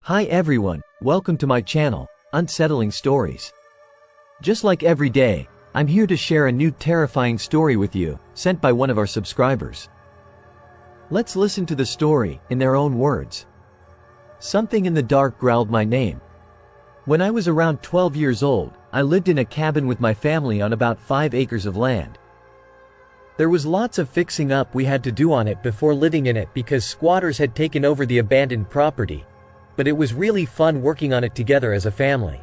Hi everyone, welcome to my channel, Unsettling Stories. Just like every day, I'm here to share a new terrifying story with you, sent by one of our subscribers. Let's listen to the story, in their own words. Something in the dark growled my name. When I was around 12 years old, I lived in a cabin with my family on about 5 acres of land. There was lots of fixing up we had to do on it before living in it because squatters had taken over the abandoned property. But it was really fun working on it together as a family.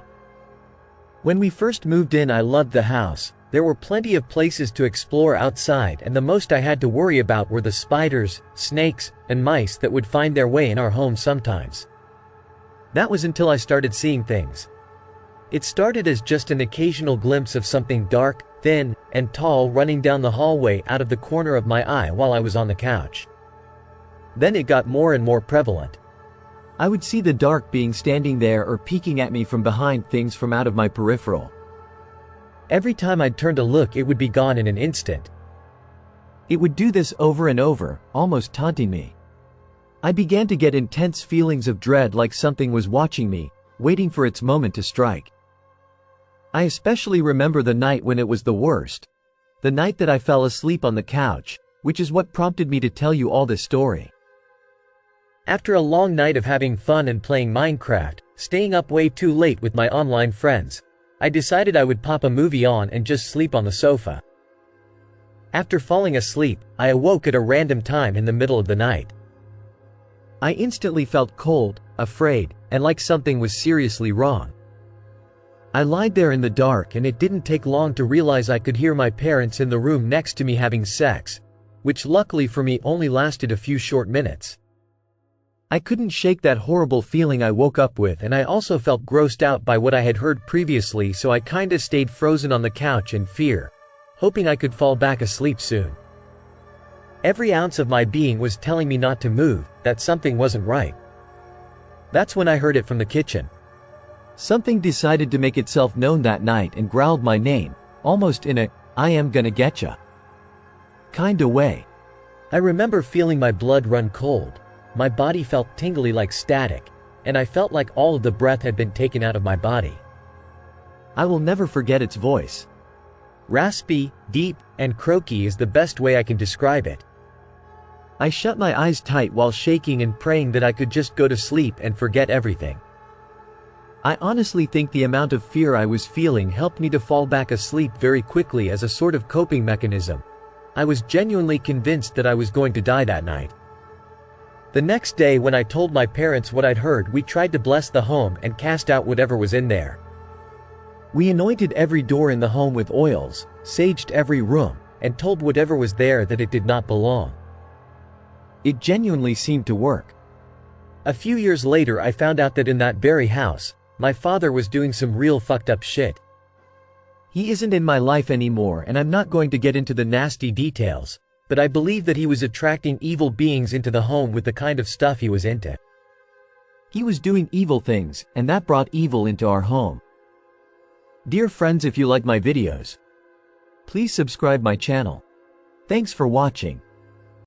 When we first moved in, I loved the house. There were plenty of places to explore outside, and the most I had to worry about were the spiders, snakes, and mice that would find their way in our home sometimes. That was until I started seeing things. It started as just an occasional glimpse of something dark, thin, and tall running down the hallway out of the corner of my eye while I was on the couch. Then it got more and more prevalent. I would see the dark being standing there or peeking at me from behind things from out of my peripheral. Every time I'd turn to look, it would be gone in an instant. It would do this over and over, almost taunting me. I began to get intense feelings of dread, like something was watching me, waiting for its moment to strike. I especially remember the night when it was the worst. The night that I fell asleep on the couch, which is what prompted me to tell you all this story. After a long night of having fun and playing Minecraft, staying up way too late with my online friends, I decided I would pop a movie on and just sleep on the sofa. After falling asleep, I awoke at a random time in the middle of the night. I instantly felt cold, afraid, and like something was seriously wrong. I lied there in the dark, and it didn't take long to realize I could hear my parents in the room next to me having sex, which luckily for me only lasted a few short minutes. I couldn't shake that horrible feeling I woke up with, and I also felt grossed out by what I had heard previously, so I kinda stayed frozen on the couch in fear, hoping I could fall back asleep soon. Every ounce of my being was telling me not to move, that something wasn't right. That's when I heard it from the kitchen. Something decided to make itself known that night and growled my name, almost in a, "I am gonna getcha" kinda way. I remember feeling my blood run cold. My body felt tingly like static, and I felt like all of the breath had been taken out of my body. I will never forget its voice. Raspy, deep, and croaky is the best way I can describe it. I shut my eyes tight while shaking and praying that I could just go to sleep and forget everything. I honestly think the amount of fear I was feeling helped me to fall back asleep very quickly as a sort of coping mechanism. I was genuinely convinced that I was going to die that night. The next day, when I told my parents what I'd heard, we tried to bless the home and cast out whatever was in there. We anointed every door in the home with oils, saged every room, and told whatever was there that it did not belong. It genuinely seemed to work. A few years later, I found out that in that very house, my father was doing some real fucked up shit. He isn't in my life anymore, and I'm not going to get into the nasty details, but I believe that he was attracting evil beings into the home with the kind of stuff he was into. He was doing evil things, and that brought evil into our home. Dear friends, if you like my videos, please subscribe my channel. Thanks for watching.